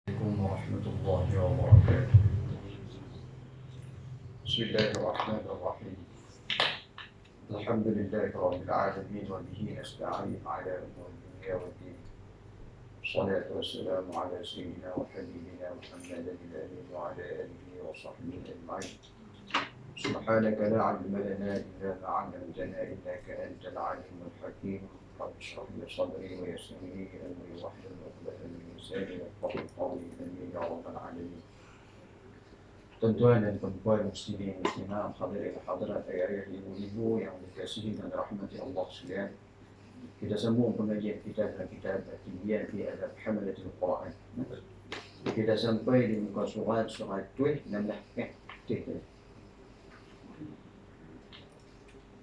عليكم ورحمة الله وبركاته. بسم الله الرحمن الرحيم. الحمد لله رب العالمين وبه نستعين على أمور الدنيا والدين. الصلاة والسلام على سيدنا وحبيبنا محمد الأمين وعلى آله وصحبه أجمعين. سبحانك لا علم لنا إلا ما علمتنا إنك أنت العليم الحكيم. رب اشرح لي صدري ويسر لي أمري واحلل عقدة من لساني يفقهوا قولي آمين يا رب العالمين. Tuan-tuan dan puan-puan muslimin muslimat, hadirin hadirat ayah-ayah ibu-ibu yang dikasihi dan rahmati Allah sekalian. Kita sambung pengajian kita dalam kitab At-Tibyan fi Adab Hamalatul Quran. Kita sampai di muka surat 16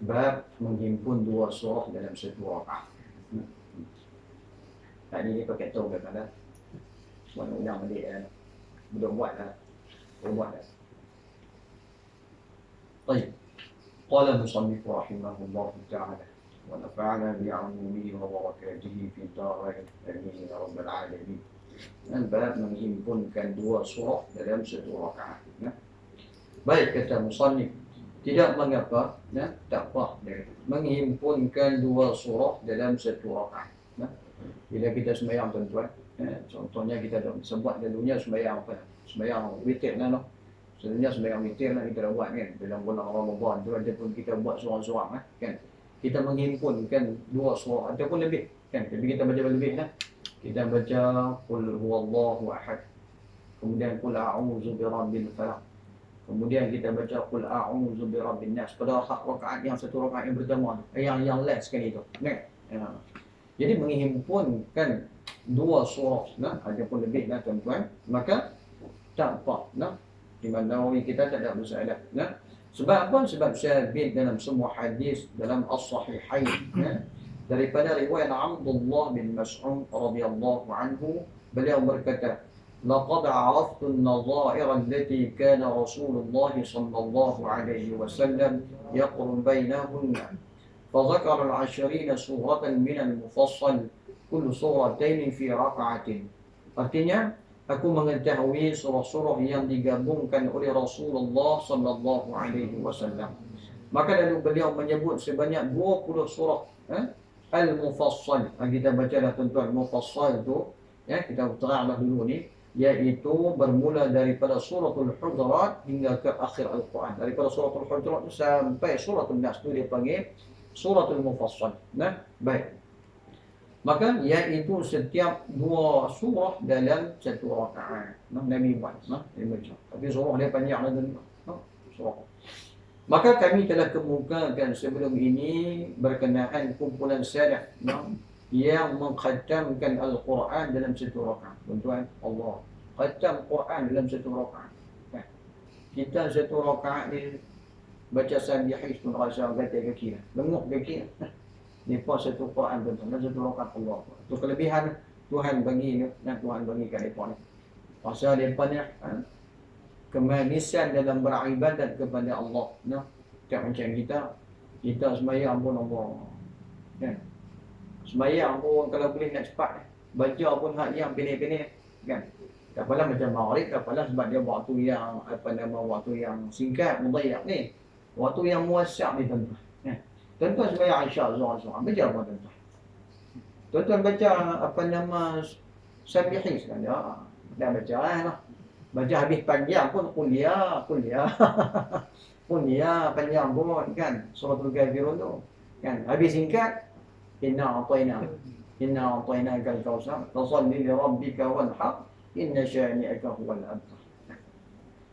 bab menghimpun dua surah dalam satu rakaat. Ini pakai tahu bagaimana? Semua undang balik belum buat lah. طيب قال المصنف رحمه الله تعالى ونفعنا بعلومه وبركاته في الدارين آمين يا رب العالمين. Bab menghimpunkan dua surah dalam satu rakaat. Baik, kata musannif, tidak mengapa, tak apa menghimpunkan dua surah dalam satu rakaat. Bila kita sembahyang tuan-tuan, contohnya kita dah sebut dulunya sembahyang apa? Sembahyang witir lah noh. Sebenarnya sembahyang witir lah kita dah buat kan. Dalam bulan Ramadan tu ataupun kita buat seorang-seorang kan. Kita menghimpunkan dua surah ataupun lebih kan. Tapi kita baca lebih lah. Kita baca qul huwallahu ahad. Kemudian qul a'udzu birabbil falaq. Kemudian kita baca qul a'udzu birabbin nas pada rakaat yang satu rakaat yang pertama yang last sekali tu. Kan. Jadi menghimpunkan dua surah ataupun lebih lah tuan-tuan, maka tak apa di mana kita tak ada masalah. Sebab apa? Sebab sabit dalam semua hadis dalam as-sahihain daripada riwayat Abdullah bin Mas'ud radhiyallahu anhu, beliau berkata, laqad araftu an-nadha'ir allati kana Rasulullah sallallahu alaihi wasallam yaqrum bainahunna فذكر العشرين سورة من المفصل كل سورتين في ركعة. Artinya, aku mengetahui surah-surah yang digabungkan oleh Rasulullah sallallahu alaihi wasallam. Maka lalu beliau menyebut sebanyak 20 surah Al-Mufassal. Kita bacalah tuan-tuan, Mufassal tu kita teranglah dulu ni, iaitu bermula daripada suratul Hujurat hingga ke akhir Al-Quran. Daripada suratul Hujurat sampai suratul Nas tu dia panggil suratul Mufassal. Baik. Maka iaitu setiap dua surah dalam satu rakaat. Nabi buat, dia baca. Tapi surah dia panjang lah tu. Surah. Maka kami telah kemukakan sebelum ini berkenaan kumpulan salaf yang mengkhatamkan Al-Quran dalam satu rakaat. Tuan-tuan, Allah khatam Quran dalam satu rakaat. Kita satu rakaat ni baca sabihis pun rasa kata kaki lah. Lenguk kaki lah. Ni pun satu Quran tuan-tuan. Satu rakaat Allah. Itu kelebihan Tuhan bagi ni. Tuhan bagi kat mereka ni. Pasal mereka ni kemanisan dalam beribadat kepada Allah. Tak macam kita. Kita sembahyang pun Allah. Sembahyang pun kalau boleh nak cepat. Baca pun hak yang pendek-pendek. Kan? Tak apalah macam maghrib. Tak apalah sebab dia waktu yang waktu yang singkat, mudayak ni. Waktu yang muasyak ni tuan-tuan. Tuan-tuan sembahyang Isyak Zuhur. Baca apa tuan-tuan? Tuan-tuan baca sabihis kan? Dah baca lah. Baca habis panjang pun kuliah. Kuliah panjang pun kan. Suratul Kafirun tu. Kan? Habis singkat. Inna a'tainakal kautsar. Fasalli li rabbika wanhar. Inna syani'aka huwal abtar.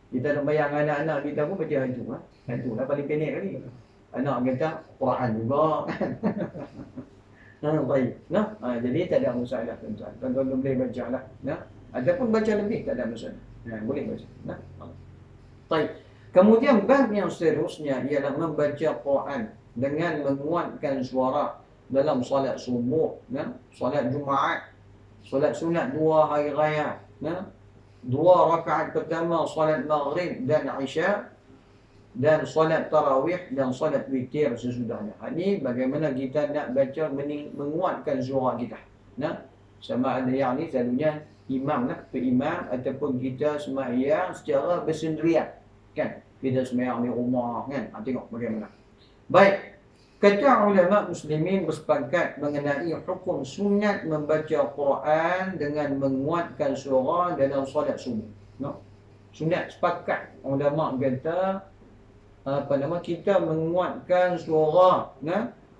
Kita nak bayang anak-anak kita pun baca hantu. Hantu lah paling pendek kali. Anak kita Quran juga. Baik. Jadi tak ada masalah tuan-tuan. Tuan-tuan boleh baca lah. Ataupun baca lebih tak ada masalah. Boleh baca. Baik. Kemudian bab yang seterusnya ialah membaca Quran dengan menguatkan suara dalam solat subuh, solat Jumaat, solat sunat 2 hari raya, 2 rakaat pertama solat Maghrib dan Isya, dan solat tarawih dan solat witir sesudahnya. Ini bagaimana kita nak baca menguatkan suara kita. Sama ada yang ni selalunya imam lah, tu imam, ataupun kita sembahyang secara bersendirian. Kan? Kita sembahyang di rumah kan. Tengok bagaimana. Baik. Kata ulama muslimin bersepakat mengenai hukum sunat membaca Quran dengan menguatkan suara dalam solat subuh. No? Sunat sepakat ulama kata kita menguatkan suara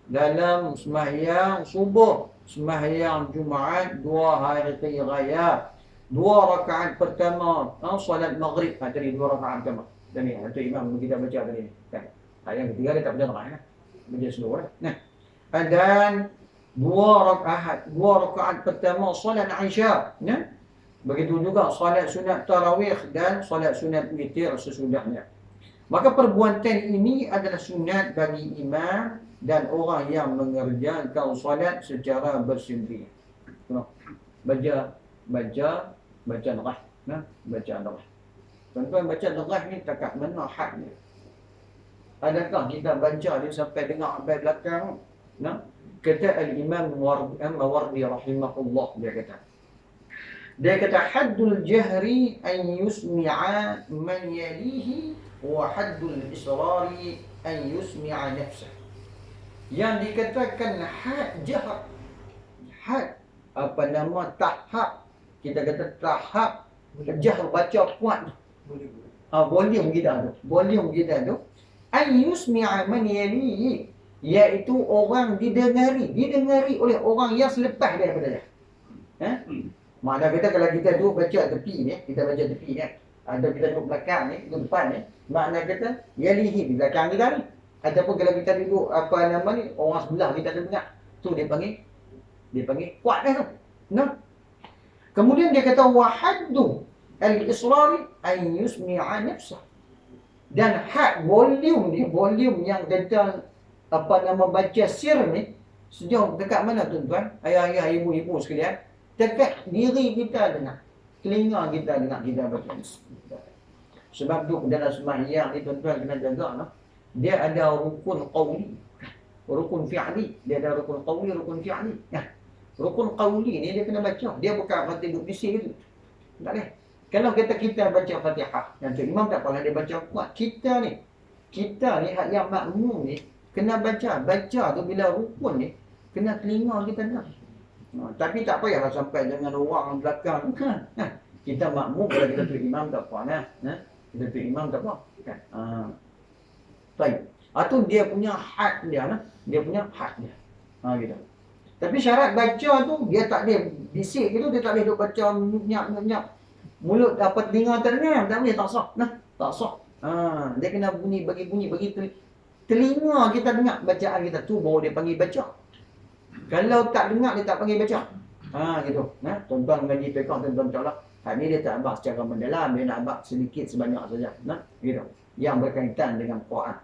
dalam sembahyang subuh, sembahyang Jumaat, 2 hari raya, 2 rakaat pertama solat maghrib. Tadi 2 rakaat pertama. Dan ni imam kita baca tadi kan. Yang ketiga dia tak baca rakaat baca seluruh. Dan 2 rakaat pertama solat Isya. Begitu juga solat sunat tarawih dan solat sunat witir sesudahnya. Maka perbuatan ini adalah sunat bagi imam dan orang yang mengerjakan solat secara bersendirian. Baca darah. Baca darah. Tuan-tuan, baca darah ni takat mana hadnya? Adakah kita baca dia sampai dengar sampai belakang? Kata al-Imam Mawardi rahimahullah, dia kata haddul jahri an yusmi'a man yalihi wa haddul israri an yusmi'a nafsah. Yang dikatakan had jahr, had tahap, kita kata tahap jahr baca kuat, volume kita tu an yusmi'a man yalihi, iaitu orang didengari oleh orang yang selepas daripada dia. Makna kata kalau kita duduk baca tepi ni, kita baca tepi ni, atau kita duduk belakang ni, duduk depan ni, makna kata yalihi, di belakang kita ni. Ataupun kalau kita duduk orang sebelah kita dengar, tu dia panggil kuat dah tu. Kemudian dia kata wahaddu al-israri an yusmi'a nafsah. Dan had volume yang kata baca sir ni sejauh dekat mana tuan-tuan, ayah-ayah, ibu-ibu sekalian, dekat diri kita dengar, telinga kita dengar kita baca. Sebab tu dalam sembahyang ni tuan-tuan kena jaga dia ada rukun qawli, rukun fi'li, dia ada rukun qawli, rukun fi'li. Rukun qawli ni dia kena baca, dia bukan mati duduk bising gitu. Tak boleh. Kalau kita baca Fatihah, nanti imam tak pernah dia baca kuat. Kita ni yang makmum ni kena baca tu bila rukun ni kena telinga kita dengar. Tapi tak payahlah sampai dengan orang belakang kan. Kita makmum kalau kita tu imam tak apa kita tu imam tak apa kan. Baik. Atau dia punya had dia gitu. Tapi syarat baca tu dia tak boleh bisik gitu, dia tak boleh duk baca nyap. Mulut dapat telinga tak dengar, tak boleh, tak sah. Tak sah. Dia kena bagi telinga kita dengar bacaan kita tu baru dia panggil baca. Kalau tak dengar dia tak panggil baca. Gitu. Tuan-tuan mengaji fiqh, tuan-tuan tahu lah. Ni dia tak abang secara mendalam, dia nak abang sedikit sebanyak saja. Gitu. Yang berkaitan dengan Quran.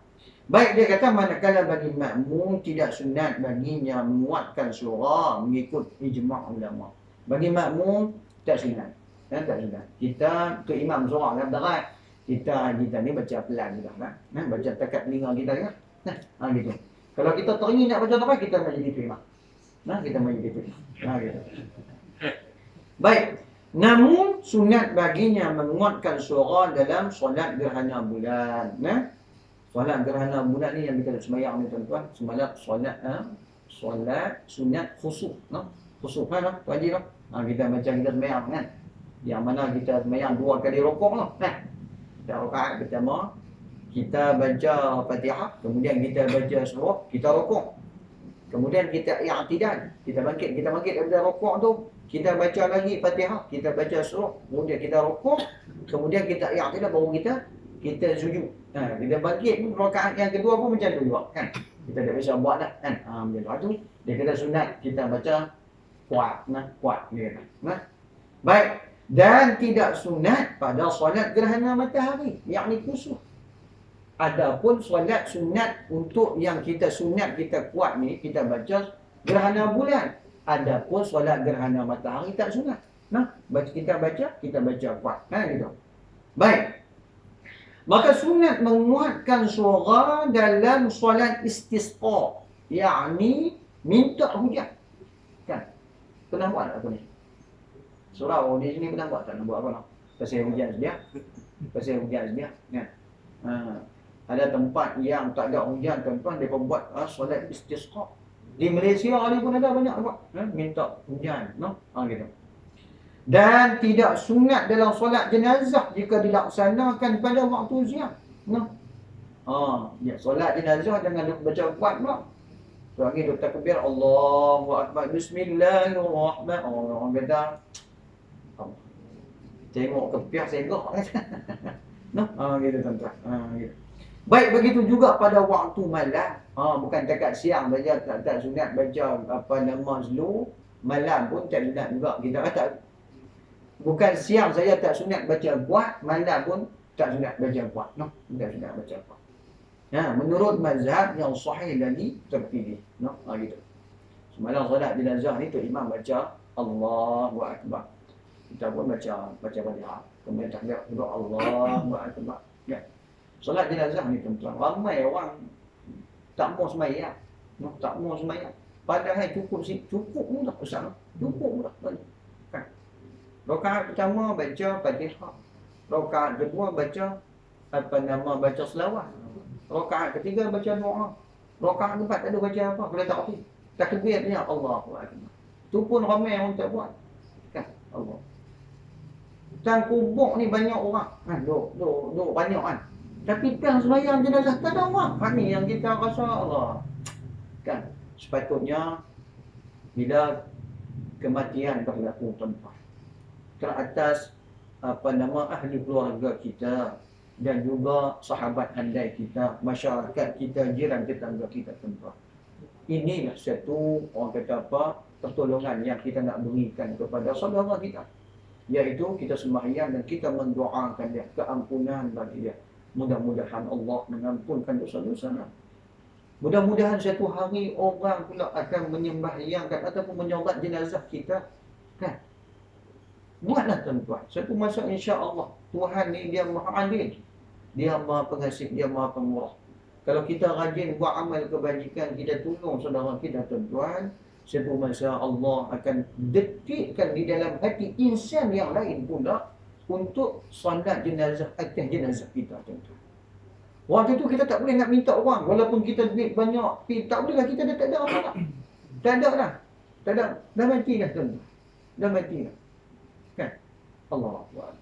Baik, dia kata manakala bagi makmum tidak sunat baginya menguatkan surah mengikut ijma' ulama. Bagi makmum tak sunat. Tak sunat. Kita tu imam surah kan berat. Kita ni baca pelan juga kan. Baca dekat telinga kita kan. Gitu. Kalau kita teringin nak baca apa kita menjadi imam. Kita menjadi imam. Gitu. Baik. Namun sunat baginya menguatkan surah dalam solat gerhana bulan. Solat gerhana bulan ni yang kita sembahyang ni tuan-tuan, solat sunat khusuf, khusuf kan wajib lah. Kita macam kita sembahyang kan. Yang mana kita sembahyang 2 kali rukuk lah. Rakaat pertama kita baca Fatihah, kemudian kita baca surah, kita rukuk. Kemudian kita i'tidal, kita bangkit daripada rukuk tu, kita baca lagi Fatihah, kita baca surah, kemudian kita rukuk, kemudian kita i'tidal baru kita sujud. Kita bangkit pun rakaat yang kedua pun macam tu juga kan. Kita tak biasa buat dah kan. Macam tu dia kata sunat kita baca kuat dia. Baik, dan tidak sunat pada solat gerhana matahari, yakni kusuf. Adapun solat sunat untuk yang kita sunat kita kuat ni kita baca gerhana bulan. Adapun solat gerhana matahari tak sunat. Kita baca kuat gitu. Baik. Maka sunat menguatkan suara dalam solat istisqa, yakni minta hujan. Kan? Pernah buat apa ni? Surau di sini pun buat tak nak buat apa nak. Pasal hujan sedia. Pasal hujan sedia kan. Ada tempat yang tak ada hujan tuan-tuan dia buat solat istisqa. Di Malaysia ni pun ada banyak buat minta hujan gitu. Dan tidak sunat dalam solat jenazah jika dilaksanakan pada waktu siang. Ya, solat jenazah jangan baca kuat pula. Lagi duk takbir Allahu akbar bismillahirrahmanirrahim. Orang kata tengok kepiah segak gitu tuan-tuan. Gitu. Baik begitu juga pada waktu malam. Bukan dekat siang saja tak sunat baca slow, malam pun tak sunat juga. Kita kata bukan siang saja tak sunat baca kuat, malam pun tak sunat baca kuat. Tak sunat baca kuat. Menurut mazhab yang sahih lagi terpilih. Gitu. Semalam solat jenazah ni tu imam baca Allahu akbar. Kita pun baca Fatihah. Kemudian takbir juga Allahu akbar. Ya. Solat jenazah ni tuan-tuan, ramai orang tak mau sembahyang. Tak mau sembahyang. Padahal cukup mudah Ustaz. Cukup mudah. Kan. Rakaat pertama baca Fatihah. Rakaat kedua baca baca selawat. Rakaat ketiga baca doa. Rakaat keempat tak ada baca apa, boleh tak reti. Takbir ni Allahu akbar. Tu pun ramai orang tak buat. Kan? Allah. Dan kubur ni banyak orang. Duk banyak kan. Tapi kan sembahyang jenazah tak ada orang. Ni yang kita rasa Allah. Kan? Sepatutnya bila kematian berlaku tuan-tuan, ke atas ahli keluarga kita dan juga sahabat handai kita, masyarakat kita, jiran tetangga kita tuan-tuan. Inilah satu orang kata pertolongan yang kita nak berikan kepada saudara kita, iaitu kita sembahyang dan kita mendoakan dia keampunan bagi dia. Mudah-mudahan Allah mengampunkan dosa-dosa. Mudah-mudahan satu hari orang pula akan menyembahyangkan ataupun menyolat jenazah kita. Kan? Buatlah tuan-tuan. Satu masa insya-Allah Tuhan ni dia Maha Adil. Dia Maha Pengasih, dia Maha Pemurah. Kalau kita rajin buat amal kebajikan, kita tolong saudara kita tuan-tuan, satu masa Allah akan detikkan di dalam hati insan yang lain pula untuk solat jenazah atas jenazah kita tuan-tuan. Waktu tu kita tak boleh nak minta orang, walaupun kita duit banyak, tak boleh lah, kita dah tak ada apa nak. Tak ada lah. Tak ada. Dah mati dah tuan-tuan. Dah mati dah. Kan? Allah Akbar.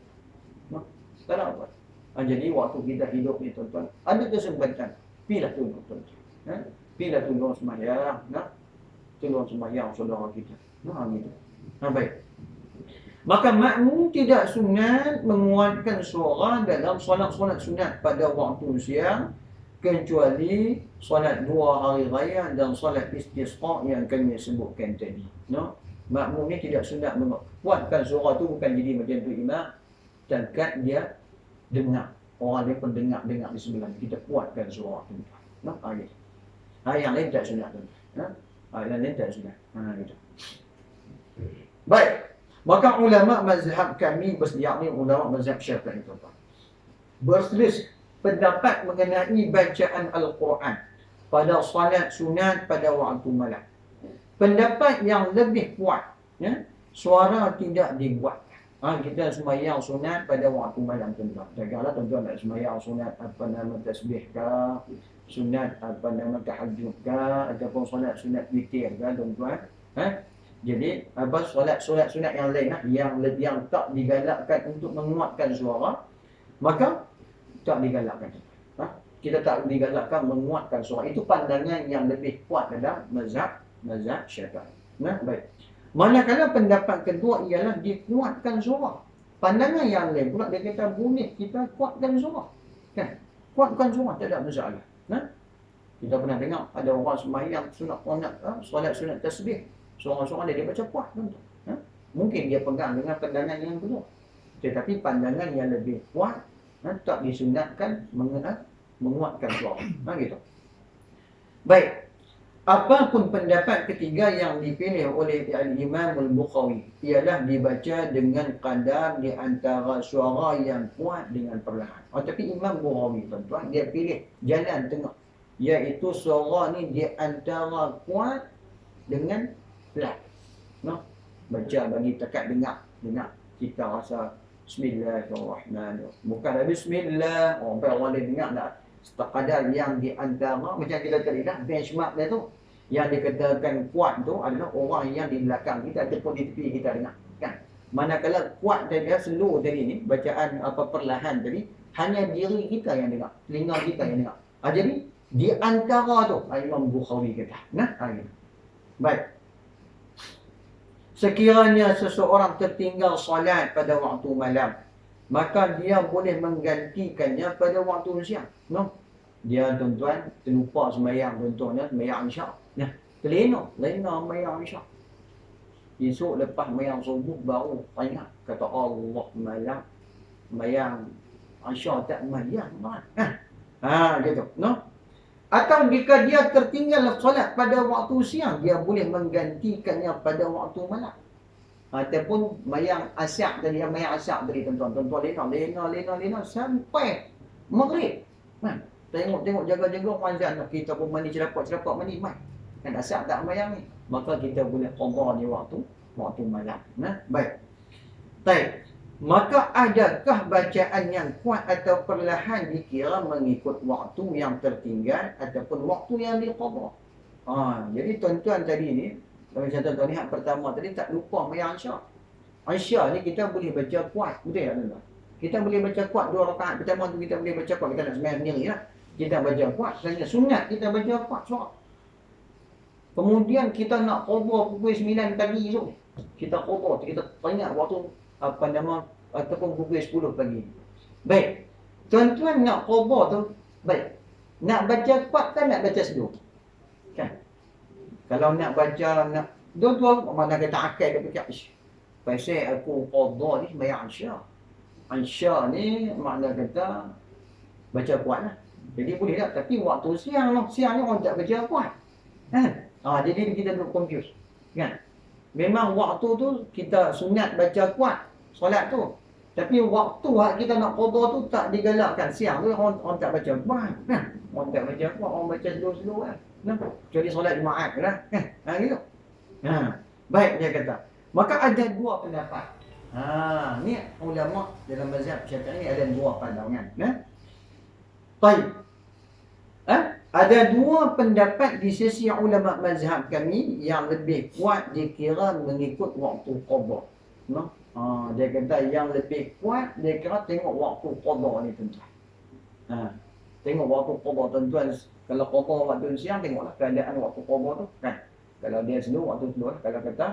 Tak ada apa. Jadi waktu kita hidup ni tuan-tuan, ada kesempatan, pilah tolong tuan-tuan. Pilah tolong sembahyang, tolong sembahyang saudara kita. Gitu. Baik. Maka makmum tidak sunat menguatkan suara dalam solat-solat sunat pada waktu siang, kecuali solat 2 hari raya dan solat istisqa yang kami sebutkan tadi. Makmum ni tidak sunat menguatkan suara tu, bukan jadi macam tu imam. Dan kat dia dengar, orang dia pun dengar di sebelah, kita kuatkan suara tu. Gitu. Yang lain tak sunat tu. Yang lain tak sunat. Gitu. Baik. Maka ulama mazhab kami, yakni ulama mazhab Syafi'i tuan-tuan, berselisih pendapat mengenai bacaan Al-Quran pada salat sunat pada waktu malam. Pendapat yang lebih kuat, suara tidak dibuat. Kita sembahyang sunat pada waktu malam tuan-tuan. Janganlah tuan-tuan nak sembahyang sunat tasbih ke, sunat tahajud ke, ataupun solat sunat witir ke tuan-tuan. Jadi solat sunat yang lain yang tak digalakkan untuk menguatkan suara, maka tak digalakkan. Kita tak digalakkan menguatkan suara. Itu pandangan yang lebih kuat dalam mazhab Syafi'i. Baik. Manakala pendapat kedua ialah dikuatkan suara. Pandangan yang lain pula dia kata boleh kita kuatkan suara. Kan? Kuatkan suara tak ada masalah. Kita pernah dengar ada orang sembahyang solat sunat tasbih. Seorang-seorang dia baca kuat tuan-tuan. Mungkin dia pegang dengan pandangan yang kedua. Tetapi pandangan yang lebih kuat tak disunatkan menguatkan suara. Gitu. Baik. Apapun pendapat ketiga yang dipilih oleh Imam Al-Bukhari ialah dibaca dengan kadar di antara suara yang kuat dengan perlahan. Tapi Imam Bukhari tuan-tuan dia pilih jalan tengah, iaitu suara ni di antara kuat dengan pelan. Baca bagi dekat dengar. dengar kita rasa Bismillahirrahmanirrahim. Bukan ada Bismillah. Orang dia dengar tak sekadar yang di antara macam kita tadi dah benchmark dia tu. Yang dikatakan kuat tu adalah orang yang di belakang kita ataupun di tepi kita dengar. Kan? Manakala kuat dia slow tadi ni, bacaan apa perlahan tadi, hanya diri kita yang dengar, telinga kita yang dengar. Jadi di antara tu Imam Bukhari kata. Nah, gitu. Baik. Sekiranya seseorang tertinggal solat pada waktu malam, maka dia boleh menggantikannya pada waktu siang. No? Dia tuan-tuan terlupa sembahyang, contohnya sembahyang isyak. Nah, lena sembahyang isyak. Esok lepas sembahyang subuh baru ingat kata Allah malam sembahyang isyak tak sembahyang. Gitu. No? Atau jika dia tertinggal solat pada waktu siang, dia boleh menggantikannya pada waktu malam. Ataupun mayang asyak tadi, tuan-tuan, lena sampai maghrib. Tengok jaga-jaga azan, kita pun mandi celapak mandi mai. Kan asyak tak mayang ni. Maka kita boleh qada di waktu malam. Baik. Baik. Maka adakah bacaan yang kuat atau perlahan dikira mengikut waktu yang tertinggal ataupun waktu yang diqada? Jadi tuan-tuan tadi ni, kalau tuan-tuan lihat pertama tadi tak lupa mayang Isyak. Isyak ni kita boleh baca kuat, betul tak tuan-tuan? Kita boleh baca kuat 2 rakaat pertama tu kita boleh baca kuat, kita nak sembahyang sendiri lah. Kita baca kuat, sebenarnya sunat kita baca kuat suara. Kemudian kita nak qada pukul 9 pagi tu. Kita qada, kita teringat waktu ataupun pukul 10 pagi. Baik. Tuan-tuan nak qada tu, baik. Nak baca kuat kan nak baca slow? Kan? Kalau nak baca, tuan-tuan mana kata akal dia fikir, pasal aku qada ni sembahyang Isyak. Isyak ni makna kata baca kuat lah. Jadi boleh tak? Tapi waktu siang ni orang tak baca kuat. Jadi kita duduk confuse. Kan? Memang waktu tu kita sunat baca kuat solat tu. Tapi waktu kita nak qada tu tak digalakkan. Siang tu orang tak baca kuat. Orang tak baca kuat, orang baca slow-slow lah. Kecuali solat Jumaat lah. Gitu. Baik dia kata. Maka ada 2 pendapat. Ni ulama dalam mazhab Syafi'i ada 2 pandangan. Baik. Ada 2 pendapat di sisi ulama mazhab kami yang lebih kuat dikira mengikut waktu qada. Dia kata yang lebih kuat dia kira tengok waktu qada ni tuan-tuan. Tengok waktu qada tuan-tuan. Kalau qada waktu siang tengoklah keadaan waktu qada tu kan. Kalau dia slow waktu slow lah. Kalau kata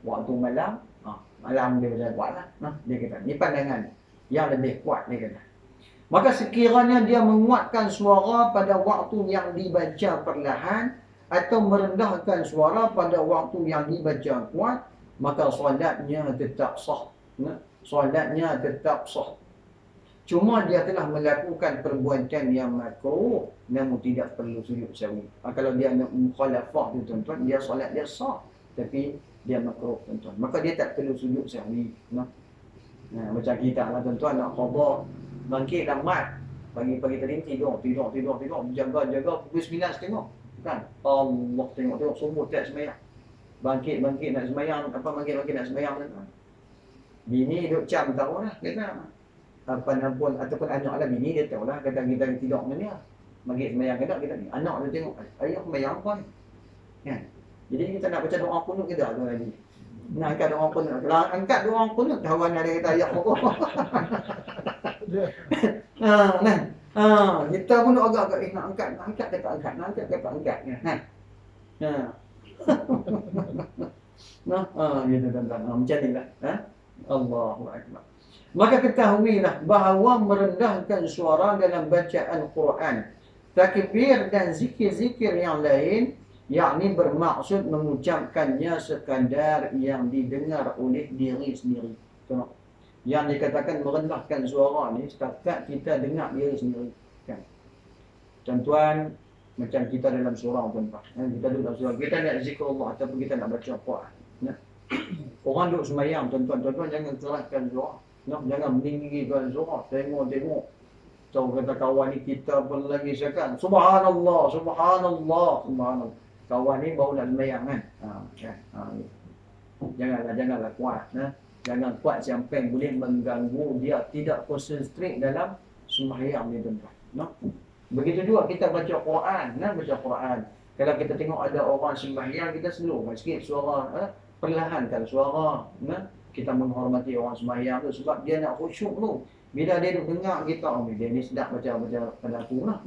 waktu malam, malam dia macam kuat lah. Dia kata ni pandangan yang lebih kuat dia kata. Maka sekiranya dia menguatkan suara pada waktu yang dibaca perlahan atau merendahkan suara pada waktu yang dibaca kuat, maka solatnya tetap sah. Solatnya tetap sah. Cuma dia telah melakukan perbuatan yang makruh namun tidak perlu sujud sahwi. Kalau dia nak mukhalafah tu tuan-tuan, dia solat dia sah tapi dia makruh tuan-tuan. Maka dia tak perlu sujud sahwi. Macam kita lah tuan-tuan nak qada bangkit lambat. Pagi-pagi tadi tidur, jaga pukul 9.30 kan. Allah tengok subuh tak sembahyang. Bangkit nak sembahyang, bangkit nak sembahyang tuan-tuan. Bini duk cam tahu lah kata. Ataupun anak lah bini dia tahu lah kata kita tidur mana dia. Bangkit sembahyang kata kita ni. Anak dia tengok, ayah sembahyang apa ni? Kan? Jadi kita nak baca doa kunut kita tu tadi. Nak angkat doa kunut. Kalau angkat doa kunut kawan ada kata ayah apa. Kita pun agak-agak nak angkat kata angkat. Gitu tuan-tuan. Macam ni lah. Allahu Akbar. Maka ketahuilah bahawa merendahkan suara dalam bacaan Quran, takbir dan zikir-zikir yang lain, yakni bermaksud mengucapkannya sekadar yang didengar oleh diri sendiri. Tengok. Yang dikatakan merendahkan suara ni setakat kita dengar diri sendiri. Kan? Tuan-tuan, macam kita dalam surau tuan-tuan. Kita duduk dalam surau, kita nak zikir Allah ataupun kita nak baca Quran. Orang duduk sembahyang tuan-tuan jangan keraskan suara. Jangan meninggikan suara. Tengok. Tahu kata kawan ni kita pun lagi cakap Subhanallah. Kawan ni baru nak sembahyang kan. Janganlah kuat. Jangan kuat sampai boleh mengganggu dia tidak konsentrate dalam sembahyang ni tuan-tuan. No? Begitu juga kita baca Quran, baca Quran. Kalau kita tengok ada orang sembahyang, kita slow sikit suara, perlahankan suara. Kita menghormati orang sembahyang tu sebab dia nak khusyuk tu. Bila dia duduk dengar kita, dia ni sedap baca pada aku lah.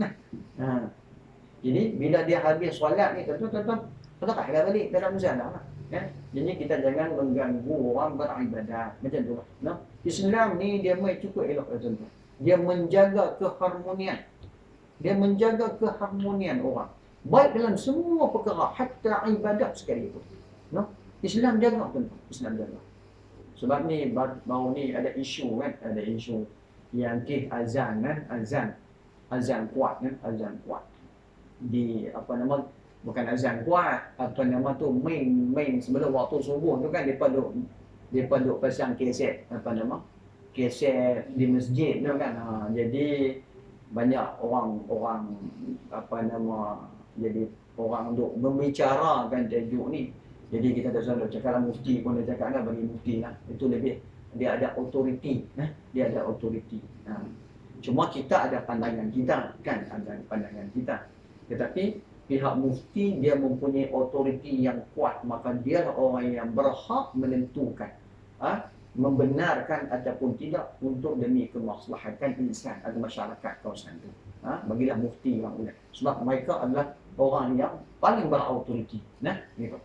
Jadi bila dia habis solat ni, tuan-tuan petaklah balik dalam muzalah lah. Jadi kita jangan mengganggu orang beribadat. Macam tu lah. Islam ni dia cukup elok tuan-tuan. Dia menjaga keharmonian. Dia menjaga keharmonian orang. Baik dalam semua perkara, hatta ibadat sekalipun. Islam jaga tuan-tuan. Islam jaga. Sebab ni baru ni ada isu kan, ada isu yang azan kan, azan kuat kan, azan kuat. Di bukan azan kuat, main sebelum waktu subuh tu kan depa duk pasang kaset kaset di masjid tu kan. Jadi banyak orang jadi orang duk membicarakan tajuk ni. Jadi kita dah selalu cakap lah, mufti pun dah cakap lah, bagi mufti lah. Itu lebih, dia ada autoriti. Dia ada autoriti. Cuma kita ada pandangan kita kan, ada pandangan kita. Tetapi pihak mufti dia mempunyai autoriti yang kuat, maka dia lah orang yang berhak menentukan membenarkan ataupun tidak untuk demi kemaslahatan insan atau masyarakat kawasan itu. Bagilah mufti yang boleh. Sebab mereka adalah orang yang paling berautoriti. Gitu.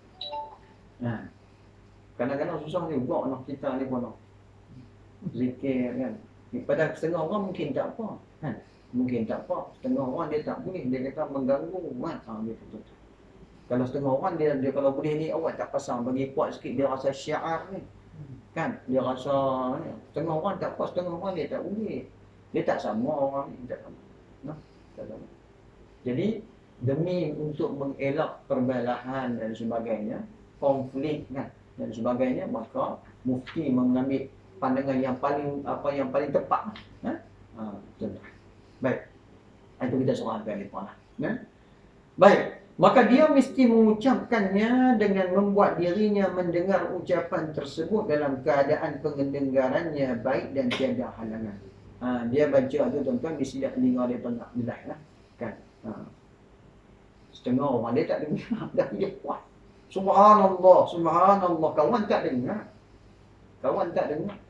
Kadang-kadang susah juga nak kita ni pun zikir kan. Pada setengah orang mungkin tak apa kan. Mungkin tak apa. Setengah orang dia tak boleh, dia kata mengganggu kan. Gitu. Kalau setengah orang dia kalau boleh ni awak tak pasang bagi kuat sikit, dia rasa syiar ni. Kan? Dia rasa ni. Setengah orang tak apa, setengah orang dia tak boleh. Dia tak sama orang ni, tak sama. Tak sama. Jadi demi untuk mengelak perbelahan dan sebagainya, konflik kan dan sebagainya, maka mufti mengambil pandangan yang paling tepat. Baik. Itu kita serahkan depa lah. Baik. Maka dia mesti mengucapkannya dengan membuat dirinya mendengar ucapan tersebut dalam keadaan pendengarannya baik dan tiada halangan. Dia baca tu tuan-tuan di sini telinga dia tengah jelas lah kan. Setengah orang dia tak dengar, dah dia kuat. Subhanallah, subhanallah. Kawan tak dengar.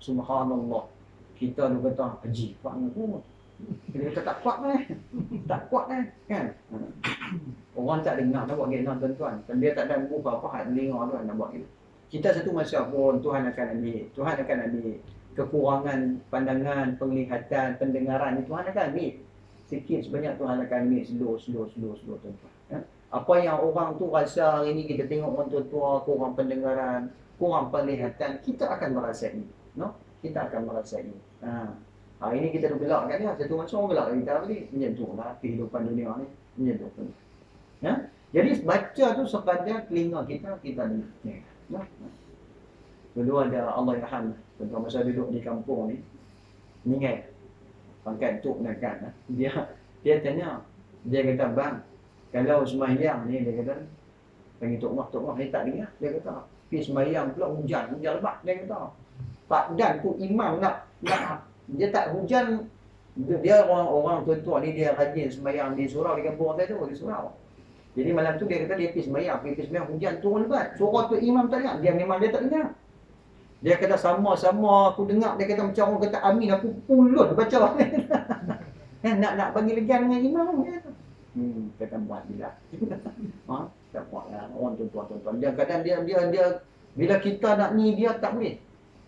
Subhanallah. Kita tu kata, haji, kuat aku. Dia kata tak kuat tak kuat kan. Orang tak dengar nak buat gini tuan-tuan. Dan dia tak ada apa-apa hak telinga tu nak buat gini. Kita satu masa pun Tuhan akan ambil kekurangan pandangan, penglihatan, pendengaran ni Tuhan akan ambil. Sikit sebanyak Tuhan akan ambil slow tuan-tuan. Apa yang orang tu rasa hari ni, kita tengok orang tua-tua kurang pendengaran, kurang penglihatan, kita akan merasai. Kita akan merasai. Hari ni kita dah gelak kan dia, satu masa orang gelak kita tadi. Macam tu lah kehidupan dunia ni. Macam tu. Jadi baca tu sekadar telinga kita dengar. Dulu ada Allah Yarham, tentang masa duduk di kampung ni, ingat pangkat tok nakan. Dia tanya, dia kata, bang, kalau sembahyang ni, dia kata, panggil tok mak ni tak dengar. Dia kata, pergi sembahyang pula hujan lebat. Dia kata, Pak Dan tu imam nak dia tak hujan. Dia orang tua-tua ni, dia rajin sembahyang di surau, di kampung saya tu, di surau. Jadi malam tu dia kata dia pergi sembahyang, hujan turun lebat. Suara tu imam tak dengar, dia tak dengar. Dia kata sama-sama aku dengar, dia kata macam orang kata amin, aku pulut baca. nak bagi legan dengan imam dia kata. Kata buat bila. Tak buat lah orang tuan-tuan. Dia kadang dia bila kita nak ni dia tak boleh.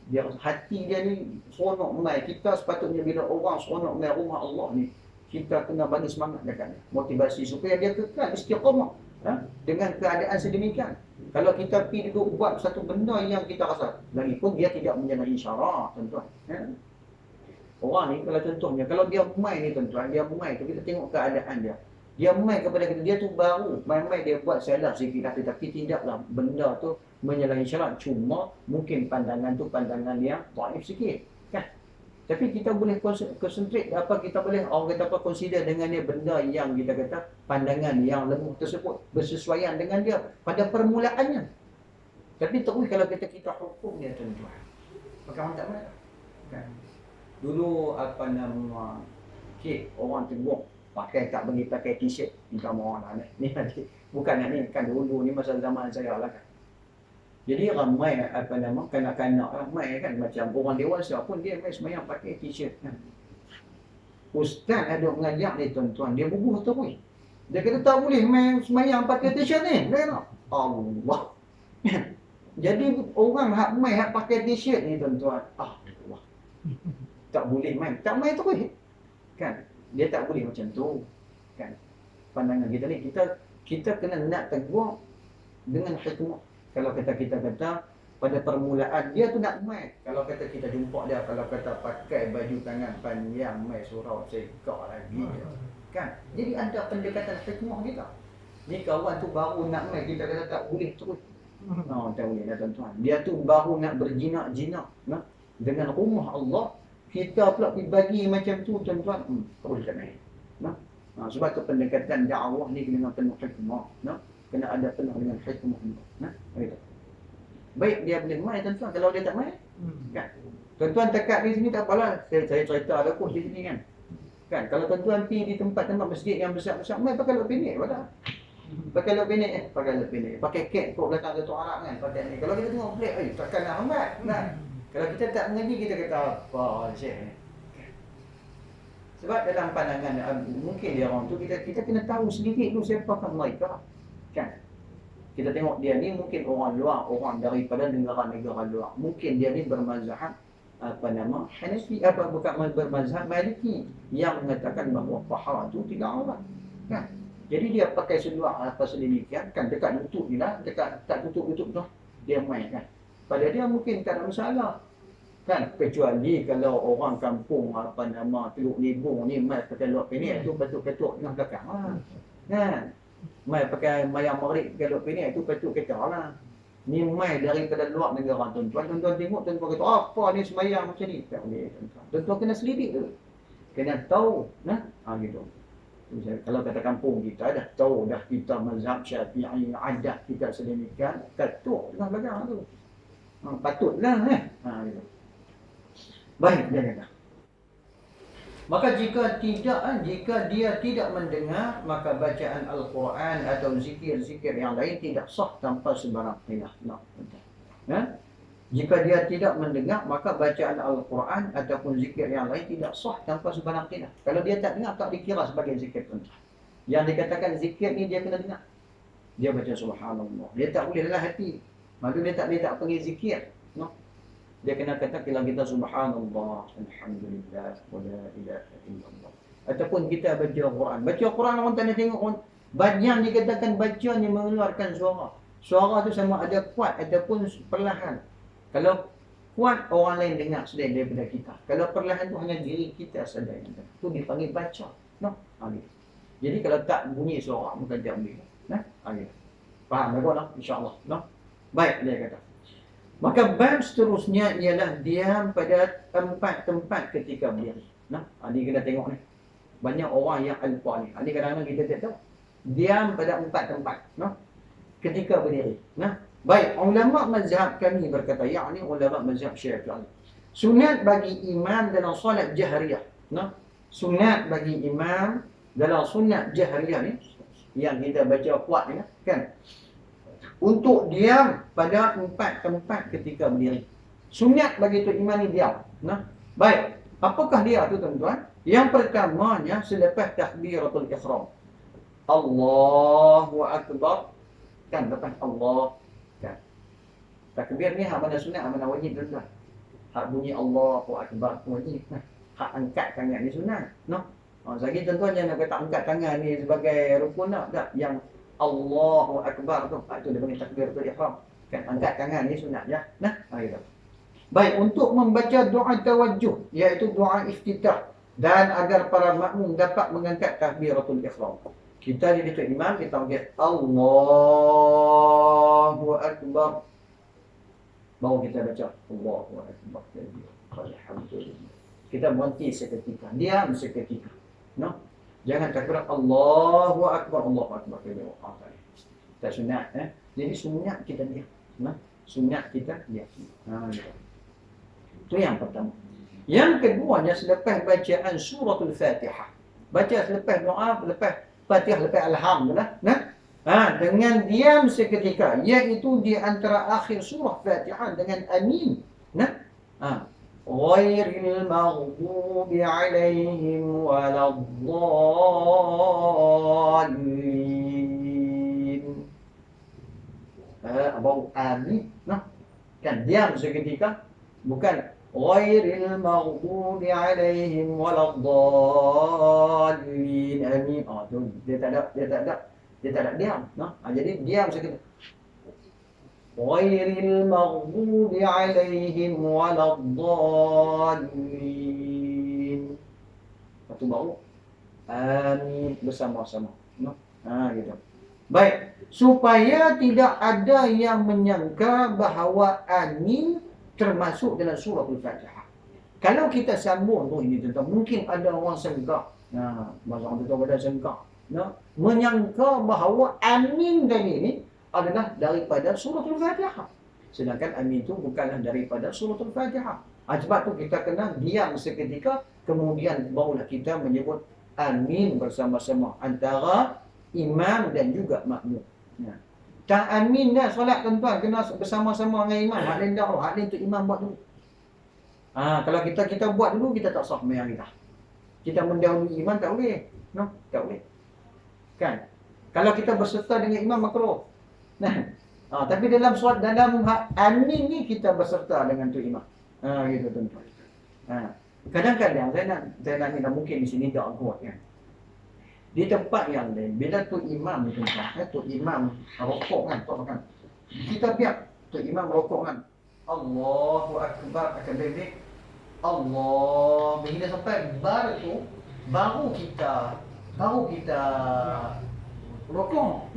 Dia hati dia ni seronok mai. Kita sepatutnya bila orang seronok mai rumah Allah ni, kita kena bagi semangat dekat dia. Motivasi supaya dia kekal istiqamah dengan keadaan sedemikian. Kalau kita pergi duduk buat satu benda yang kita rasa, lagipun dia tidak menyalahi syarak, tuan-tuan. Orang ni kalau contohnya, kalau dia mai ni tuan-tuan, dia mai tu kita tengok keadaan dia. Dia mai kepada kita, dia tu baru mai dia buat salah sikit, tapi tidaklah benda tu menyalahi syarak, cuma mungkin pandangan tu pandangan yang dhaif sikit kan. Tapi kita boleh concentrate kita boleh orang kata consider dengan dia benda yang kita kata pandangan yang lemah tersebut bersesuaian dengan dia pada permulaannya. Tapi terus kalau kita hukum dia tuan-tuan, pakai orang tak mai kan. Dulu apa nama kek orang tegur pakai tak bagi pakai t-shirt minta mohon ni nanti bukan ni kan dulu ni masa zaman saya lah kan. Jadi ramai apa nama kanak-kanak ramai kan macam orang dewasa pun dia mai sembahyang pakai t-shirt kan. Ustaz ada mengajar ni tuan-tuan, dia bubuh tu pun. Dia kata tak boleh main sembahyang pakai t-shirt ni. Dia kata Allah. Jadi orang hak mai hak pakai t-shirt ni tuan-tuan. Allah. Tak boleh main. Tak main tu boleh. Kan? Dia tak boleh macam tu. Kan? Pandangan kita ni kita kena nak tegur dengan hikmah. Kalau kita kata pada permulaan dia tu nak mai. Kalau kata kita jumpa dia kalau kata pakai baju tangan panjang mai surau sekak lagi. Kan? Jadi ada pendekatan hikmah kita. Ni kawan tu baru nak mai kita kata tak boleh terus. Tak boleh dah tuan-tuan. Dia tu baru nak berjinak-jinak nah, dengan rumah Allah. Kita pula pergi bagi macam tu tuan-tuan. Terus tak naik. Nah. Sebab tu pendekatan dakwah ni kena penuh hikmah. Nah. Kena ada penuh dengan hikmah. Nah, begitu. Baik dia boleh mai tuan-tuan kalau dia tak mai. Kan? Tuan-tuan dekat di sini tak apalah. Saya cerita ada kos di sini kan. Kan kalau tuan-tuan pergi di tempat-tempat masjid yang besar-besar mai pakai lok pendek apa pakai lok pendek pakai lok pendek. Pakai kek kok belakang tu Arab kan pakai ni. Kalau kita tengok pelik takkan nak lambat. Nah. Kalau kita tak mengaji kita kata apa syekh ni. Sebab dalam pandangan mungkin dia orang tu kita kena tahu sedikit dulu siapakah mereka. Kan? Kita tengok dia ni mungkin orang luar, orang daripada negara-negara luar. Mungkin dia ni bermazhab apa nama Hanafi bukan bermazhab Maliki yang mengatakan bahawa pahala tu tidak aurat. Kan? Jadi dia pakai seluar apa sedemikian kan dekat lutut ni lah, dekat tak tutup lutut tu dia main kan. Pada dia mungkin tak ada masalah. Kan kecuali kalau orang kampung apa nama Teluk Libung ni mai pakai luar pendek tu betul-betul tengah belakang lah. Kan? Mai pakai mayang maghrib pakai luar pendek tu betul kecah lah. Ni mai daripada luar negara tuan-tuan. Tuan-tuan tengok tuan-tuan kata apa ni sembahyang macam ni. Tak boleh tuan-tuan. Tuan-tuan kena selidik dulu. Kena tahu nah. Gitu. Kalau kata kampung kita dah tahu dah kita mazhab Syafi'i adat kita sedemikian, ketuk tengah belakang tu. Patutlah gitu. Baik dia kata. Maka jika dia tidak mendengar maka bacaan Al-Quran atau zikir-zikir yang lain tidak sah tanpa sebarang qiyah. Jika dia tidak mendengar maka bacaan Al-Quran ataupun zikir yang lain tidak sah tanpa sebarang qiyah. Kalau dia tak dengar tak dikira sebagai zikir tuan. Yang dikatakan zikir ni dia kena dengar. Dia baca subhanallah. Dia tak boleh dalam hati. Maka dia tak panggil zikir. Dia kena kata kalau kita subhanallah, alhamdulillah, wa la ilaha illallah. Ataupun kita baca Quran. Baca Quran orang tak nak tengok orang. Yang dikatakan baca ni mengeluarkan suara. Suara tu sama ada kuat ataupun perlahan. Kalau kuat orang lain dengar selain daripada kita. Kalau perlahan tu hanya diri kita saja yang dengar. Tu dipanggil baca. Jadi kalau tak bunyi suara bukan tak boleh. Faham tak? InsyaAllah. Baik dia kata. Maka bab seterusnya ialah diam pada tempat ketika berdiri. Ni kita tengok ni. Banyak orang yang lupa ni. Ni kadang-kadang kita tak tahu. Diam pada 4 tempat. Ketika berdiri. Baik, ulama mazhab kami berkata, yakni ulama mazhab Syafi'i. Sunat bagi imam dalam solat jahriyah. Sunat bagi imam dalam sunat jahriyah ni yang kita baca kuat ni kan. Untuk diam pada 4 tempat ketika berdiri. Sunat bagi tu imam ni diam. Baik, apakah dia tu tuan-tuan? Yang pertamanya selepas takbiratul ihram. Allahu akbar. Kan lepas Allah kan. Takbir ni hak mana sunat, hak mana wajib tuan-tuan. Hak bunyi Allahu akbar wajib. Hak angkat tangan ni sunat. Lagi tuan-tuan jangan kata angkat tangan ni sebagai rukun tak. Yang Allahu akbar tu, itu dia panggil takbiratul ihram. Kan angkat tangan ni sunat ya. Gitu. Baik, untuk membaca doa tawajjuh iaitu doa iftitah dan agar para makmum dapat mengangkat takbiratul ihram. Kita di dekat imam kita panggil Allahu akbar. Baru kita baca Allahu akbar. Alhamdulillah. Kita berhenti seketika, diam seketika. Jangan takbir Allahu akbar, Allahu akbar. Tak sunat Jadi sunat kita diam. Sunat kita diam. Itu yang pertama. Yang keduanya selepas bacaan suratul Fatihah. Baca selepas doa, lepas Fatihah, lepas Alhamdulillah. Dengan diam seketika, iaitu di antara akhir surah Fatihah dengan amin. Ghairil maghdubi alaihim waladdallin. Baru amin. Kan diam seketika, bukan ghairil maghdubi alaihim waladdallin. Amin. Tu dia tak ada diam. Jadi diam seketika. Ghairil maghdubi alaihim waladdallin. Lepas tu baru amin bersama-sama. Gitu. Baik, supaya tidak ada yang menyangka bahawa amin termasuk dalam surah Al-Fatihah. Kalau kita sambung tu ini tuan, mungkin ada orang sangka. Bahasa orang tu ada sangka. Menyangka bahawa amin tadi ini adalah daripada surah Al-Fatihah. Sedangkan amin itu bukanlah daripada surah Al-Fatihah. Sebab tu kita kena diam seketika, kemudian barulah kita menyebut amin bersama-sama antara imam dan juga makmum. Tak amin dah solat tuan-tuan, kena bersama-sama dengan imam. Hak lain dah, hak lain tu imam buat dulu. Kalau kita buat dulu, kita tak sah sembahyang kita. Kita mendahului imam tak boleh. Tak boleh. Kan? Kalau kita berserta dengan imam makruh. Tapi dalam amin ni kita berserta dengan tu imam. Gitu tuan-tuan. Kadang-kadang saya nak minta, mungkin di sini tak kuat kan. Di tempat yang lain, bila tu imam tu imam rokok kan, kita biar tu imam rokok kan, Allahu Akbar akan bebek, Allah, bila sampai bar tu baru kita rokok.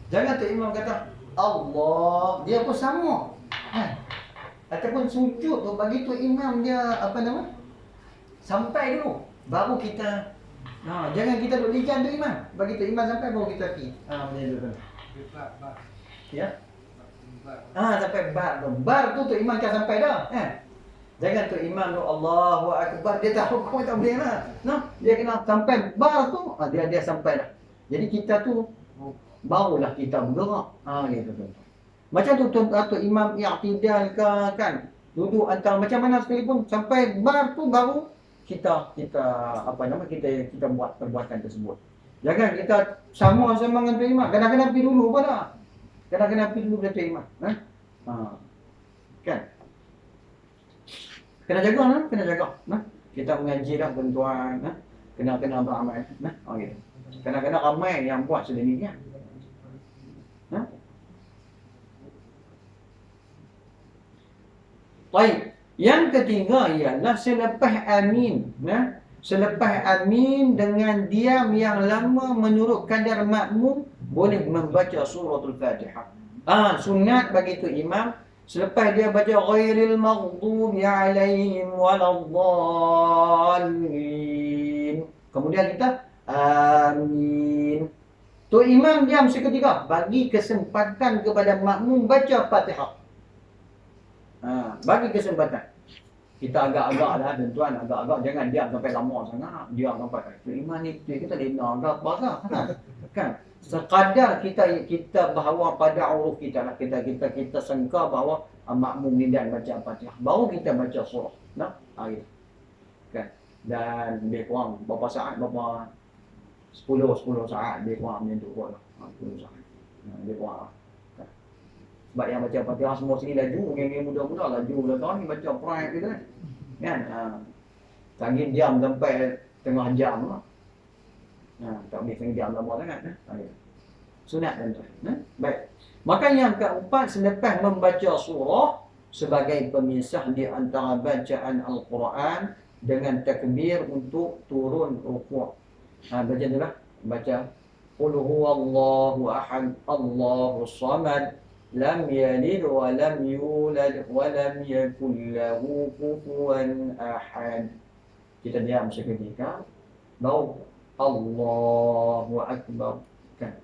Jangan tu imam kata Allah, dia pun sama. Ataupun sujud tu bagi tu imam dia sampai dulu baru kita. Jangan kita duduk likan tu imam. Bagi tu imam sampai baru kita pergi. Macam tu. Ya. Sampai bar tu. Bar tu imam kan sampai dah. Jangan tu imam tu Allahu Akbar, dia tak rukuk tak boleh lah. Dia kena sampai bar tu, dia sampai dah. Jadi kita tu barulah kita bergerak. Gitu tu. Macam tu imam i'tidal kan. Duduk antara macam mana sekalipun sampai bar tu baru kita buat perbuatan tersebut. Jangan kita sama-sama dengan tu imam. Kadang-kadang pergi dulu pun dah. Kadang-kadang pergi dulu dengan tu imam. Kan? Kena jaga. Kita mengaji dah tuan-tuan. Kena beramal. Okay. Kadang-kadang ramai yang buat sedemikian. Baik. Yang ketiga ialah selepas amin. Selepas amin dengan diam yang lama menurut kadar makmum boleh membaca suratul Fatihah. Sunat bagi tu imam selepas dia baca ghairil maghdubi alaihim waladdallin, kemudian kita amin. Tu imam diam seketika, bagi kesempatan kepada makmum baca Fatihah. Bagi kesempatan. Kita agak-agak lah tuan-tuan, agak-agak jangan diam sampai lama sangat. Diam sampai imam ni kita lena agak basah kan. Sekadar kita bahawa pada uruf kita lah, kita sangka bahawa makmum ni dan baca Fatihah, baru kita baca surah. Gitu. Kan. Dan lebih kurang berapa saat, 10 saat lebih kurang macam tu kot lah. 10 saat. Lebih kurang lah. Sebab yang baca Fatihah semua sini laju, yang muda-muda laju belakang ni baca prime gitu kan. Tanggih diam sampai tengah jam lah. Tak boleh tengah jam lama sangat. Sunat tuan-tuan. Baik. Maka yang keempat, selepas membaca surah sebagai pemisah di antara bacaan Al-Quran dengan takbir untuk turun rukuk. Baca dulu. Baca Qul huwallahu ahad, Allahus samad, lam yalid wa lam yulad wa lam yakul lahu kufuwan ahad. Kita diam seketika, baru Allahu Akbar. Kan?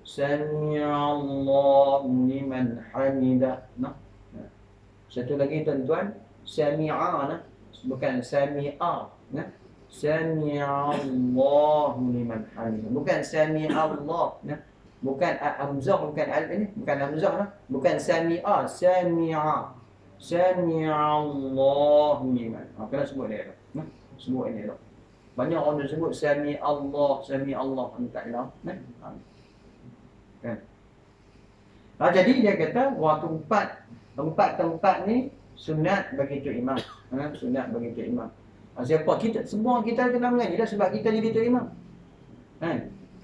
Sami'allahu liman hamidah. Satu lagi tuan-tuan, Sami'a nah, bukan sami'a nah. Sami'allahu liman hamidah. Bukan sami'allah nah. Bukan hamzah, bukan alif ni, bukan hamzah nah. Bukan sami'a, sami'a. Sami'allahu liman. Kena sebut dia nah. Sebut ini dah. Banyak orang dia sebut sami'allah, sami'allah tak tahu nah. Kan. Jadi dia kata waktu empat tempat ni sunat bagi tok imam. Sunat bagi tok imam. Siapa kita semua kita kena mengaji dah sebab kita jadi tok imam.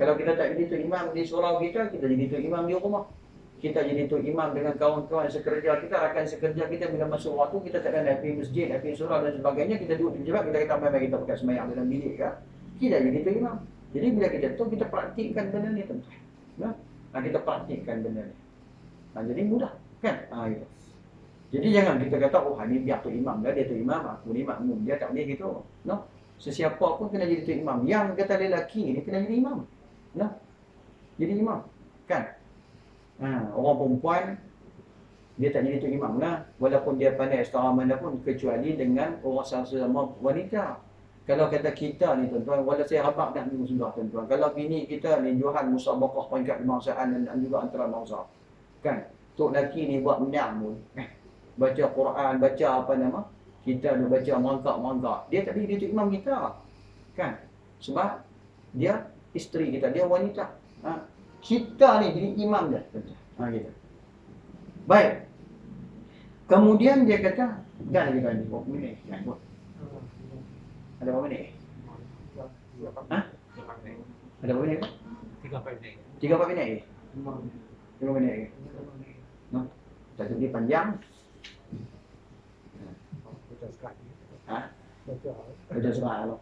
Kalau kita tak jadi tok imam di surau kita jadi tok imam di rumah. Kita jadi tok imam dengan kawan-kawan sekerja kita, rakan sekerja kita bila masuk waktu kita tak ada pergi masjid, pergi surau dan sebagainya, kita duduk di jemaah, kita kata mari kita pakai sembahyang dalam bilik kan. Kita jadi tok imam. Jadi bila kita tu kita praktikkan benda ni tuan-tuan. Kita praktikkan benda ni. Jadi mudah kan? Gitu. Jadi jangan kita kata ni biar tok imam dah, dia tok imam, aku ni makmum. Dia tak boleh gitu. No. Sesiapa pun kena jadi tok imam. Yang kata lelaki ni kena jadi imam. No. Jadi imam kan? Orang perempuan dia tak jadi tok imam lah, walaupun dia pandai setara mana pun, kecuali dengan orang sesama wanita. Kalau kata kita ni tuan-tuan, walaupun saya habaq dah minggu sudah tuan-tuan, kalau bini kita ni johan musabaqah peringkat kebangsaan dan juga antara bangsa kan, tok lelaki ni buat menang pun baca Quran, baca apa nama, kita dia baca merangkak-merangkak, dia tak jadi tok imam kita kan, sebab dia isteri kita, dia wanita. Kita ni jadi imam dia. Gitu. Baik. Kemudian dia kata, dah lagi tadi, berapa minit? Ada berapa minit? Ada berapa minit? 3-4 minit. 3-4 minit? 5 minit. Tak jadi panjang. Baca sekat. Baca sekat lah.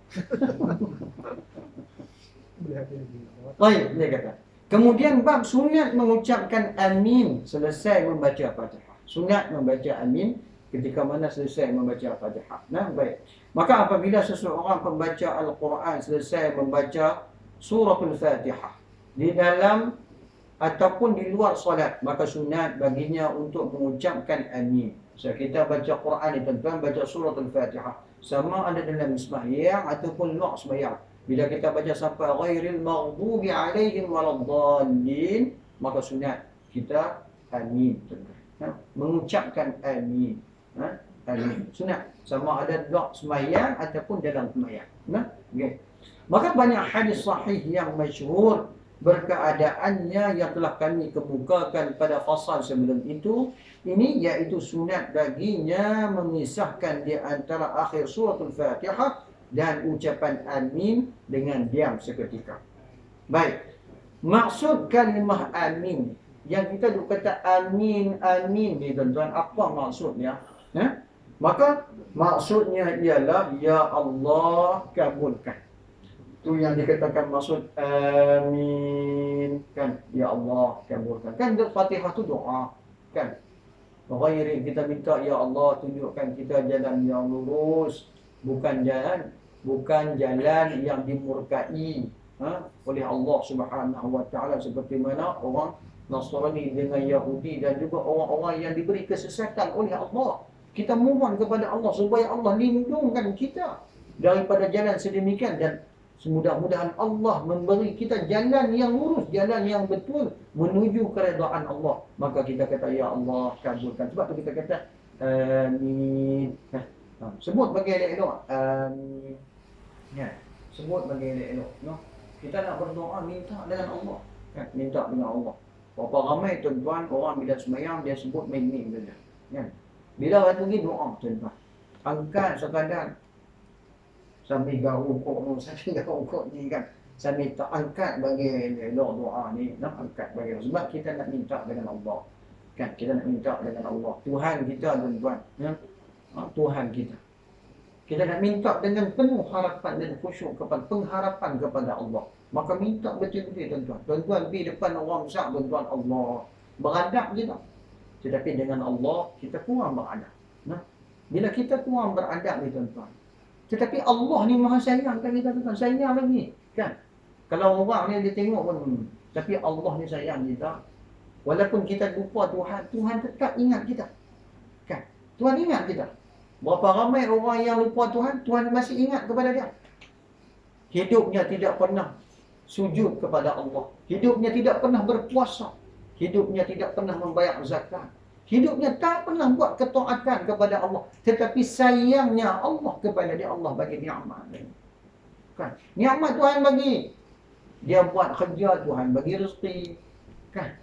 Baik, dia kata. Kemudian bab sunat mengucapkan amin selesai membaca Fatihah. Sunat membaca amin ketika mana selesai membaca Fatihah. Baik. Maka apabila seseorang pembaca Al-Quran selesai membaca suratul Fatihah di dalam ataupun di luar solat, maka sunat baginya untuk mengucapkan amin. So, kita baca Quran ni tuan-tuan, baca suratul Fatihah, sama ada dalam sembahyang ataupun luar sembahyang. Bila kita baca sampai ghairil maghdubi alaihim waladdallin, maka sunat kita amin. Mengucapkan amin. Amin. Sunat. Sama ada luar sembahyang ataupun dalam sembahyang. Okay. Maka banyak hadis sahih yang masyhur berkeadaannya yang telah kami kemukakan pada fasal sebelum itu. Ini iaitu sunat baginya memisahkan di antara akhir suratul Fatihah dan ucapan amin dengan diam seketika. Baik. Maksud kalimah amin, yang kita duk kata amin, amin ni tuan-tuan, apa maksudnya? Maka maksudnya ialah ya Allah kabulkan. Tu yang dikatakan maksud amin kan, ya Allah kabulkan. Kan Fatihah tu doa kan. Ghairi, kita minta ya Allah tunjukkan kita jalan yang lurus, bukan jalan yang dimurkai oleh Allah Subhanahu wa taala, seperti mana orang Nasrani dengan Yahudi dan juga orang-orang yang diberi kesesatan oleh Allah. Kita mohon kepada Allah supaya Allah lindungkan kita daripada jalan sedemikian, dan semudah-mudahan Allah memberi kita jalan yang lurus, jalan yang betul menuju keredaan Allah. Maka kita kata ya Allah kabulkan. Sebab tu kita kata amin. Sebut bagi elok-elok amin. Sebut bagi elok-elok. Kita nak berdoa minta dengan Allah. Minta dengan Allah. Berapa ramai tuan-tuan orang bila sembahyang dia sebut main-main saja. Bila waktu ni doa tuan-tuan, angkat sekadar sambil garukuk ni kan, sambil tak angkat bagi elok doa ni, nak angkat bagi, sebab kita nak minta dengan Allah kan, kita nak minta dengan Allah Tuhan kita tuan-tuan, Tuhan kita nak minta dengan penuh harapan dan khusyuk kepada pengharapan kepada Allah. Maka minta betul-betul tuan-tuan. Tuan-tuan pergi depan orang besar tuan-tuan, Allah beradab kita. Tetapi dengan Allah kita kurang beradab. Bila kita kurang beradab ni tuan-tuan, tetapi Allah ni maha sayang kan kita tuan-tuan, sayang lagi kan. Kalau orang ni dia tengok pun, tapi Allah ni sayang kita. Walaupun kita lupa Tuhan, Tuhan tetap ingat kita kan. Tuhan ingat kita. Berapa ramai orang yang lupa Tuhan, Tuhan masih ingat kepada dia. Hidupnya tidak pernah sujud kepada Allah. Hidupnya tidak pernah berpuasa. Hidupnya tidak pernah membayar zakat. Hidupnya tak pernah buat ketaatan kepada Allah. Tetapi sayangnya Allah kepada dia, Allah bagi nikmat. Kan? Nikmat Tuhan bagi. Dia buat kerja, Tuhan bagi rezeki. Kan?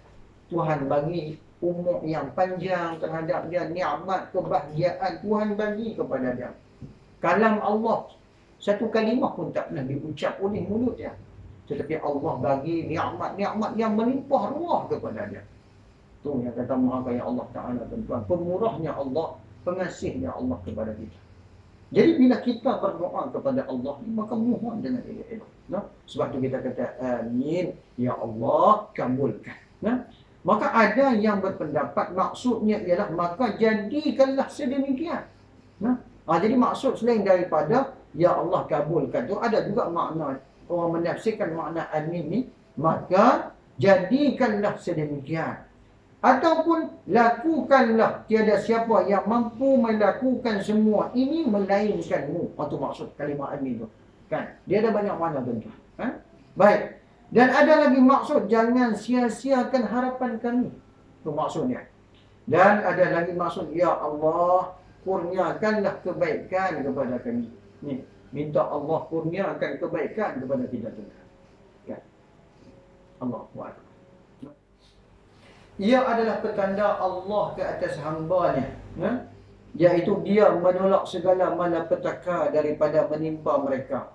Tuhan bagi umur yang panjang terhadap dia. Nikmat, kebahagiaan Tuhan bagi kepada dia. Kalam Allah, satu kalimah pun tak pernah diucap oleh mulut dia. Tetapi Allah bagi nikmat-nikmat yang melimpah ruah kepada dia. Itu yang kata Maha Kaya Allah Ta'ala, tuan-tuan. Pemurahnya Allah, pengasihnya Allah kepada kita. Jadi bila kita berdoa kepada Allah, maka mohon dengan elok-elok. Nah, sebab tu kita kata, amin, ya Allah, kabulkan. Nah, maka ada yang berpendapat maksudnya ialah, maka jadikanlah sedemikian. Nah, jadi maksud selain daripada, ya Allah kabulkan tu, ada juga makna, orang menafsirkan makna amin ni, maka jadikanlah sedemikian. Ataupun lakukanlah, tiada siapa yang mampu melakukan semua ini melainkanmu. Itu maksud kalimah amin tu. Kan? Dia ada banyak makna tentu. Baik. Dan ada lagi maksud, jangan sia-siakan harapan kami. Itu maksudnya. Dan ada lagi maksud, ya Allah, kurniakanlah kebaikan kepada kami. Ni, minta Allah kurniakan kebaikan kepada kita Tuhan. Kan? Allah Akbar. Ia adalah petanda Allah ke atas hamba-Nya, iaitu Dia menolak segala malapetaka daripada menimpa mereka.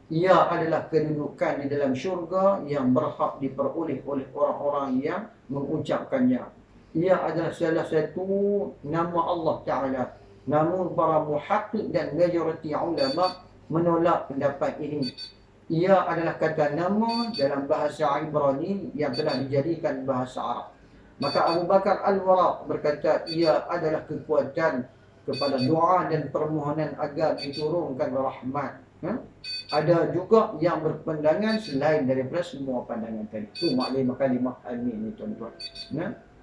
Ia adalah kedudukan di dalam syurga yang berhak diperoleh oleh orang-orang yang mengucapkannya. Ia adalah salah satu nama Allah Ta'ala. Namun para muhaqqiq dan majoriti ulama menolak pendapat ini. Ia adalah kata nama dalam bahasa Ibrani yang telah dijadikan bahasa Arab. Maka Abu Bakar Al-Waraq berkata, ia adalah kekuatan kepada doa dan permohonan agar diturunkan rahmat. Ada juga yang berpandangan selain daripada semua pandangan tadi. Itu makna kalimah amin ni tuan-tuan.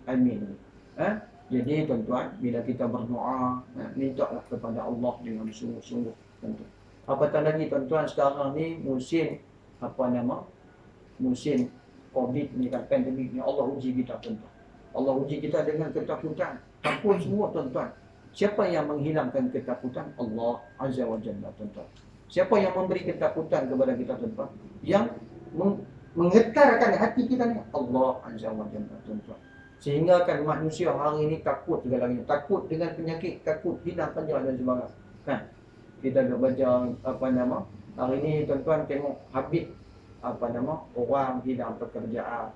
Amin ni. Jadi tuan-tuan, bila kita berdoa, mintalah kepada Allah dengan sungguh-sungguh. Apatah lagi tuan-tuan, sekarang ni musim musim COVID ni, pandemik ni, Allah uji kita tuan-tuan. Allah uji kita dengan ketakutan. Takut semua tuan-tuan. Siapa yang menghilangkan ketakutan? Allah Azza wa Jalla tuan-tuan. Siapa yang memberi ketakutan kepada kita tuan-tuan? Yang menggetarkan hati kita ni? Allah Azza wa Jalla tuan-tuan. Sehingga kan manusia hari ini takut segalanya. Takut dengan penyakit, takut hilang kerja dan sebagainya. Kan? Kita dah baca hari ini tuan-tuan tengok habis orang hilang pekerjaan.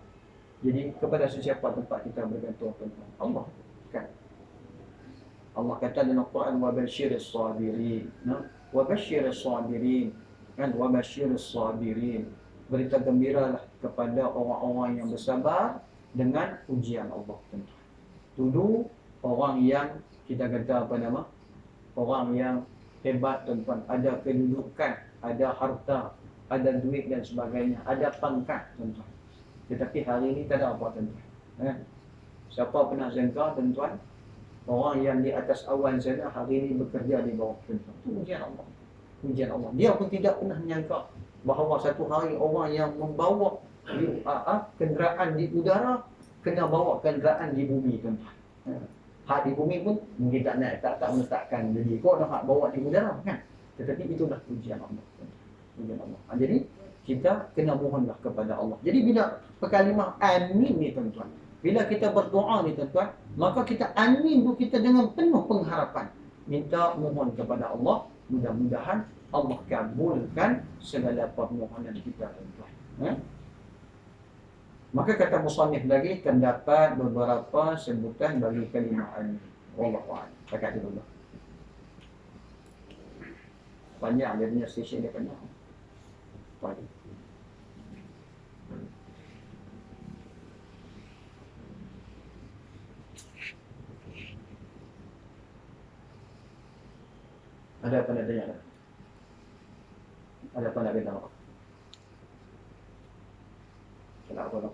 Jadi kepada sesiapa tempat kita bergantung tuan-tuan? Allah. Kan? Allah kata dalam Quran, wa basyiris sabirin. Wa basyiris sabirin. Kan? Wa basyiris sabirin. Berita gembiralah kepada orang-orang yang bersabar dengan ujian Allah tuan-tuan. Dulu orang yang kita kata orang yang hebat tuan-tuan, ada kedudukan, ada harta, ada duit dan sebagainya, ada pangkat tuan-tuan. Tetapi hari ini tak ada apa tuan-tuan. Siapa pernah sangka tuan-tuan, orang yang di atas awan sana hari ini bekerja di bawah tuan-tuan. Itu ujian Allah. Ujian Allah. Dia pun tidak pernah menyangka bahawa satu hari orang yang membawa kenderaan di udara kena bawa kenderaan di bumi tuan-tuan. Hak di bumi pun mungkin tak nak, tak meletakkan. Jadi kau nak bawa di udara kan. Tetapi itulah ujian Allah. Ujian Allah. Jadi kita kena mohonlah kepada Allah. Jadi bila kalimah amin ni tuan-tuan, bila kita berdoa ni tuan-tuan, maka kita amin tu kita dengan penuh pengharapan. Minta mohon kepada Allah, mudah-mudahan Allah kabulkan segala permohonan kita tuan-tuan. Maka kata musannif lagi, terdapat beberapa sebutan bagi kalimah amin. Wallahu a'lam. Cakap dulu. Banyak dia punya stesen dia banyak. Baik. Ada apa nak tanya? Ada apa nak beritahu? Kenapa?